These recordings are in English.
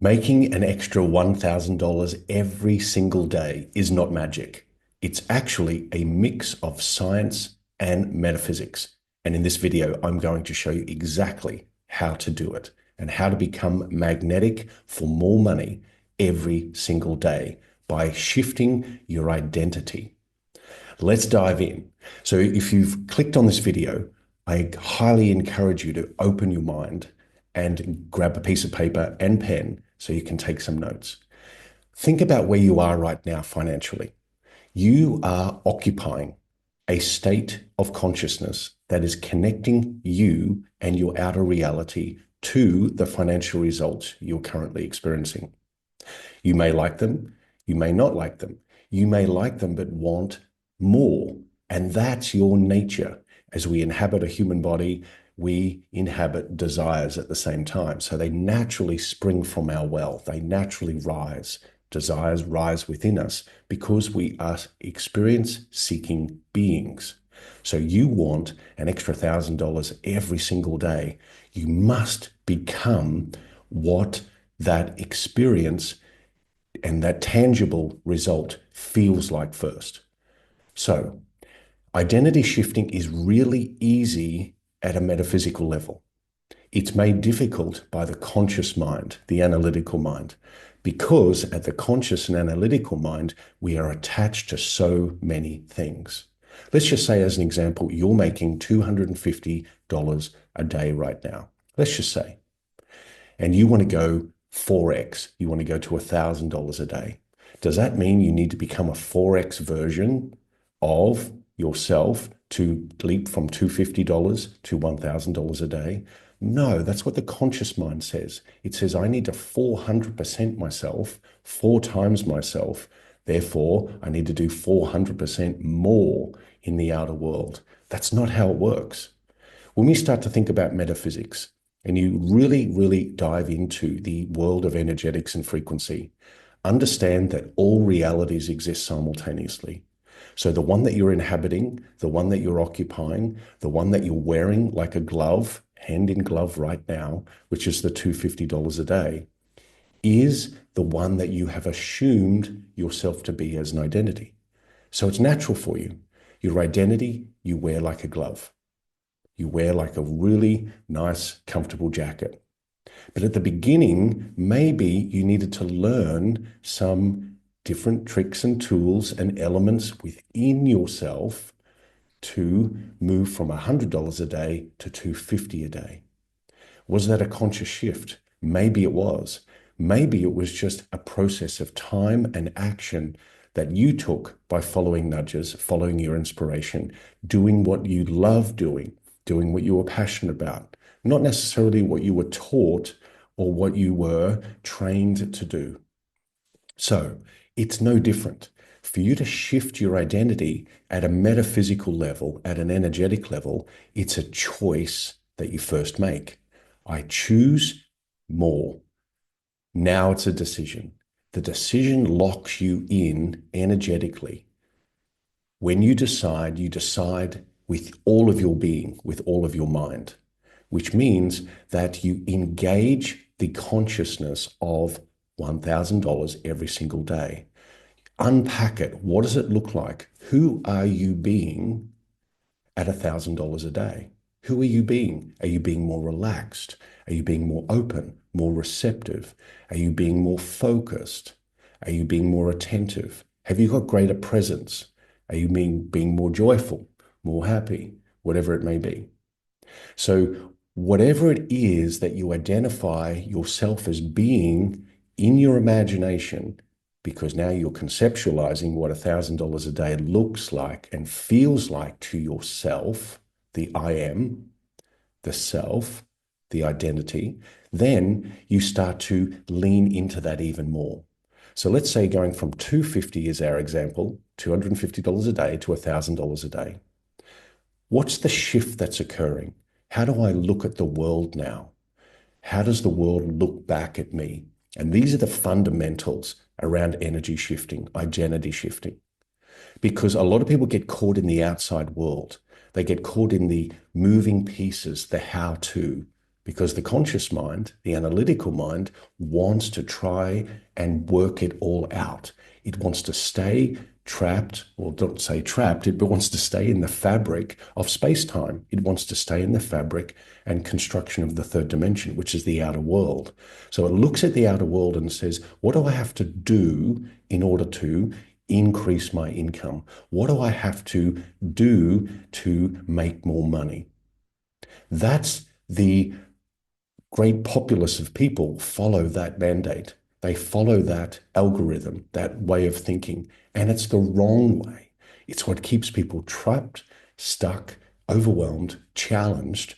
Making an extra $1,000 every single day is not magic. It's actually a mix of science and metaphysics. And in this video, I'm going to show you exactly how to do it and how to become magnetic for more money every single day by shifting your identity. Let's dive in. So if you've clicked on this video, I highly encourage you to open your mind and grab a piece of paper and pen so you can take some notes. Think about where you are right now financially. You are occupying a state of consciousness that is connecting you and your outer reality to the financial results you're currently experiencing. You may like them, you may not like them. You may like them but want more. And that's your nature. As we inhabit a human body, we inhabit desires at the same time. So they naturally spring from our well. They naturally rise. Desires rise within us because we are experience-seeking beings. So you want an extra $1,000 every single day. You must become what that experience and that tangible result feels like first. So identity shifting is really easy at a metaphysical level. It's made difficult by the conscious mind, the analytical mind, because at the conscious and analytical mind, we are attached to so many things. Let's just say, as an example, you're making $250 a day right now. Let's just say, and you want to go 4x, you want to go to $1,000 a day. Does that mean you need to become a 4x version of yourself to leap from $250 to $1,000 a day? No, that's what the conscious mind says. It says, I need to 400% myself, 4 times myself. Therefore, I need to do 400% more in the outer world. That's not how it works. When we start to think about metaphysics and you really, really dive into the world of energetics and frequency, understand that all realities exist simultaneously. So the one that you're inhabiting, the one that you're occupying, the one that you're wearing like a glove, hand in glove right now, which is the $250 a day, is the one that you have assumed yourself to be as an identity. So it's natural for you. Your identity, you wear like a glove. You wear like a really nice, comfortable jacket. But at the beginning, maybe you needed to learn some different tricks and tools and elements within yourself to move from $100 a day to $250 a day. Was that a conscious shift? Maybe it was. Maybe it was just a process of time and action that you took by following nudges, following your inspiration, doing what you love doing what you were passionate about, not necessarily what you were taught or what you were trained to do. So it's no different. For you to shift your identity at a metaphysical level, at an energetic level, it's a choice that you first make. I choose more. Now it's a decision. The decision locks you in energetically. When you decide with all of your being, with all of your mind, which means that you engage the consciousness of $1,000 every single day. Unpack it. What does it look like? Who are you being at $1,000 a day? Who are you being? Are you being more relaxed? Are you being more open, more receptive? Are you being more focused? Are you being more attentive? Have you got greater presence? Are you being more joyful, more happy, whatever it may be? So whatever it is that you identify yourself as being in your imagination, because now you're conceptualizing what $1,000 a day looks like and feels like to yourself, the I am, the self, the identity, then you start to lean into that even more. So let's say going from $250 is our example, $250 a day to $1,000 a day. What's the shift that's occurring? How do I look at the world now? How does the world look back at me? And these are the fundamentals around energy shifting, identity shifting. Because a lot of people get caught in the outside world. They get caught in the moving pieces, the how to. because the conscious mind, the analytical mind, wants to try and work it all out. It wants to stay trapped, or don't say trapped, it wants to stay in the fabric of space-time. It wants to stay in the fabric and construction of the third dimension, which is the outer world. So it looks at the outer world and says, what do I have to do in order to increase my income? What do I have to do to make more money? That's the great populace of people follow that mandate. They follow that algorithm, that way of thinking, and it's the wrong way. It's what keeps people trapped, stuck, overwhelmed, challenged,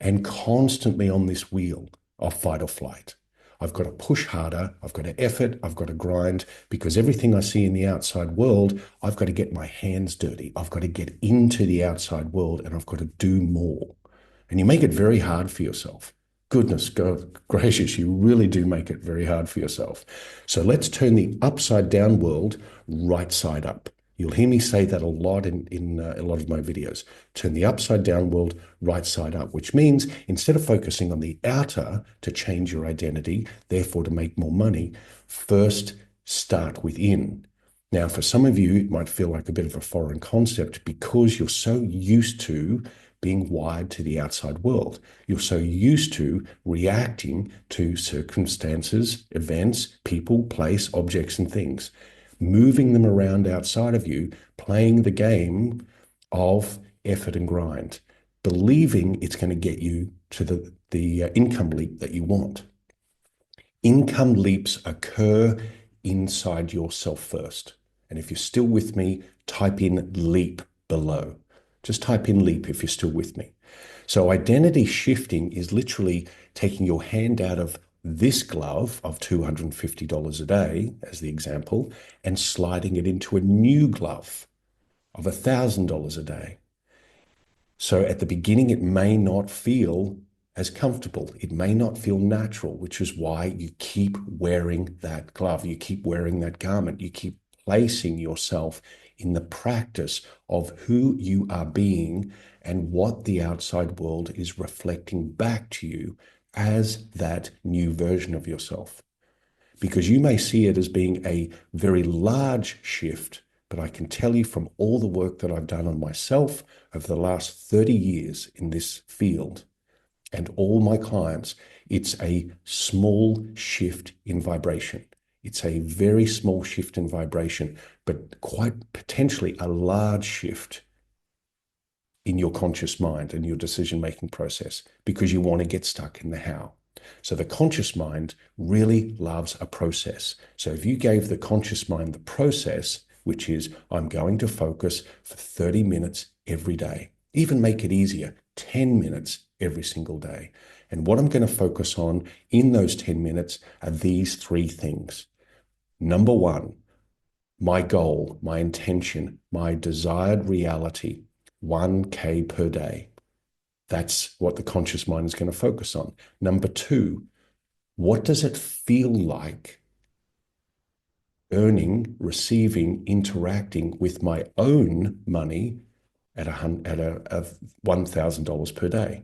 and constantly on this wheel of fight or flight. I've got to push harder. I've got to effort. I've got to grind because everything I see in the outside world, I've got to get my hands dirty. I've got to get into the outside world and I've got to do more. And you make it very hard for yourself. Goodness gracious, you really do make it very hard for yourself. So let's turn the upside down world right side up. You'll hear me say that a lot in a lot of my videos. Turn the upside down world right side up, which means instead of focusing on the outer to change your identity, therefore to make more money, first start within. Now, for some of you, it might feel like a bit of a foreign concept because you're so used to being wired to the outside world. You're so used to reacting to circumstances, events, people, place, objects, and things, moving them around outside of you, playing the game of effort and grind, believing it's going to get you to the income leap that you want. Income leaps occur inside yourself first. And if you're still with me, type in leap below. Just type in leap if you're still with me. So identity shifting is literally taking your hand out of this glove of $250 a day, as the example, and sliding it into a new glove of $1,000 a day. So at the beginning, it may not feel as comfortable. It may not feel natural, which is why you keep wearing that glove. You keep wearing that garment. You keep placing yourself in the practice of who you are being and what the outside world is reflecting back to you as that new version of yourself. Because you may see it as being a very large shift, but I can tell you from all the work that I've done on myself over the last 30 years in this field and all my clients, it's a small shift in vibration. It's a very small shift in vibration, but quite potentially a large shift in your conscious mind and your decision-making process because you want to get stuck in the how. So the conscious mind really loves a process. So if you gave the conscious mind the process, which is I'm going to focus for 30 minutes every day, even make it easier, 10 minutes every single day. And what I'm going to focus on in those 10 minutes are these three things. Number one, my goal, my intention, my desired reality, 1K per day. That's what the conscious mind is going to focus on. Number two, what does it feel like earning, receiving, interacting with my own money at $1,000 per day?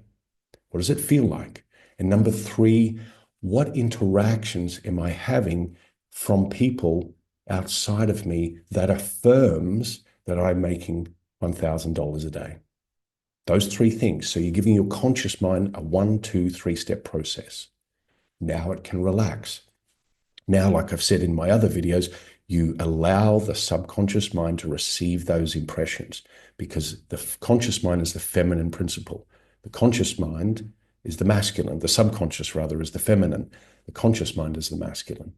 What does it feel like? And number three, what interactions am I having from people outside of me that affirms that I'm making $1,000 a day? Those three things. So you're giving your conscious mind a 1, 2, 3-step process. Now it can relax. Now, like I've said in my other videos, you allow the subconscious mind to receive those impressions because the conscious mind is the feminine principle. The conscious mind is the masculine. The subconscious, rather, is the feminine. The conscious mind is the masculine.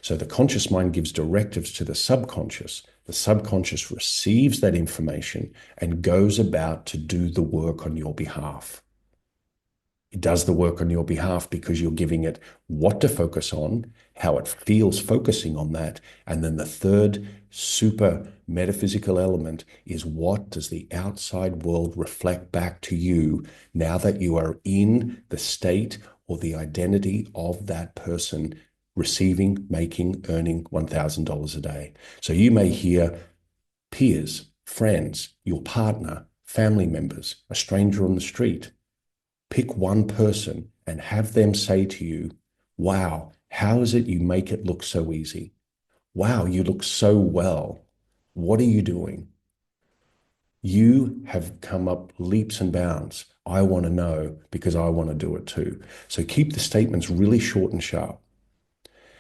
So the conscious mind gives directives to the subconscious. The subconscious receives that information and goes about to do the work on your behalf. It does the work on your behalf because you're giving it what to focus on, how it feels focusing on that. And then the third super metaphysical element is what does the outside world reflect back to you now that you are in the state or the identity of that person receiving, making, earning $1,000 a day. So you may hear peers, friends, your partner, family members, a stranger on the street. Pick one person and have them say to you, wow, how is it you make it look so easy? Wow, you look so well. What are you doing? You have come up leaps and bounds. I want to know because I want to do it too. So keep the statements really short and sharp.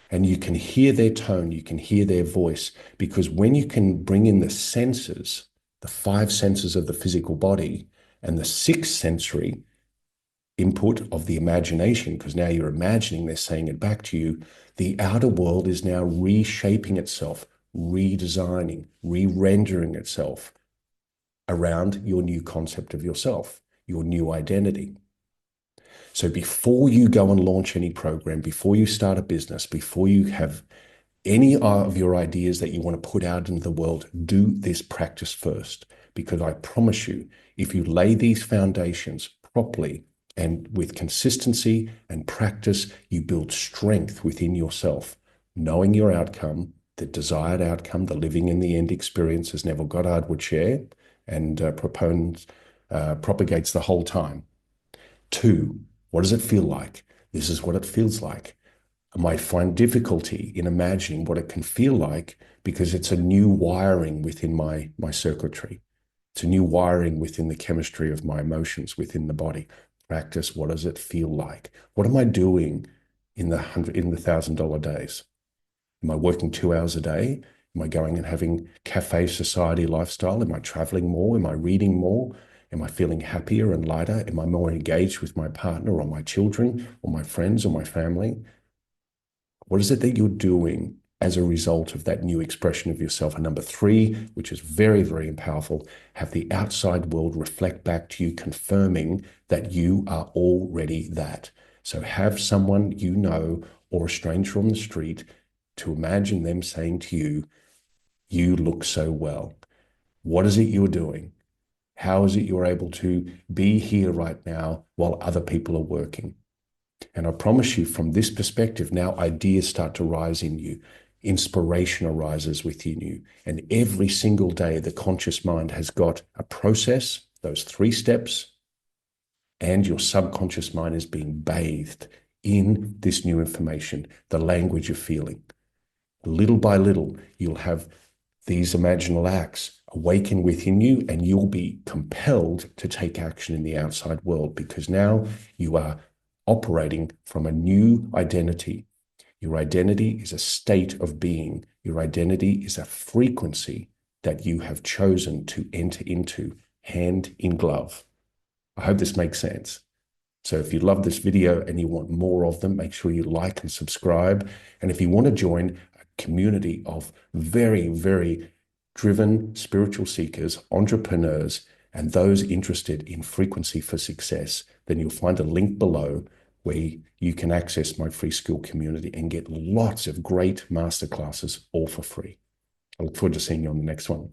And you can hear their tone, you can hear their voice, because when you can bring in the senses, the five senses of the physical body, and the sixth sensory input of the imagination, because now you're imagining they're saying it back to you, the outer world is now reshaping itself, redesigning, re-rendering itself around your new concept of yourself, your new identity. So before you go and launch any program, before you start a business, before you have any of your ideas that you want to put out into the world, do this practice first. Because I promise you, if you lay these foundations properly and with consistency and practice, you build strength within yourself, knowing your outcome, the desired outcome, the living in the end experience, as Neville Goddard would share and propagates the whole time. Two, what does it feel like? This is what it feels like. I might find difficulty in imagining what it can feel like because it's a new wiring within my circuitry. It's a new wiring within the chemistry of my emotions within the body. Practice. What does it feel like? What am I doing in the $1,000 days? Am I working 2 hours a day? Am I going and having cafe society lifestyle? Am I traveling more? Am I reading more? Am I feeling happier and lighter? Am I more engaged with my partner or my children or my friends or my family? What is it that you're doing as a result of that new expression of yourself? And number three, which is very, very powerful, have the outside world reflect back to you, confirming that you are already that. So have someone you know or a stranger on the street to imagine them saying to you, you look so well. What is it you're doing? How is it you're able to be here right now while other people are working? And I promise you, from this perspective, now ideas start to rise in you. Inspiration arises within you. And every single day, the conscious mind has got a process, those 3 steps, and your subconscious mind is being bathed in this new information, the language of feeling. Little by little, you'll have these imaginal acts awaken within you, and you'll be compelled to take action in the outside world because now you are operating from a new identity. Your identity is a state of being. Your identity is a frequency that you have chosen to enter into hand in glove. I hope this makes sense. So if you love this video and you want more of them, make sure you like and subscribe. And if you want to join a community of very, very driven spiritual seekers, entrepreneurs, and those interested in frequency for success, then you'll find a link below where you can access my free school community and get lots of great masterclasses all for free. I look forward to seeing you on the next one.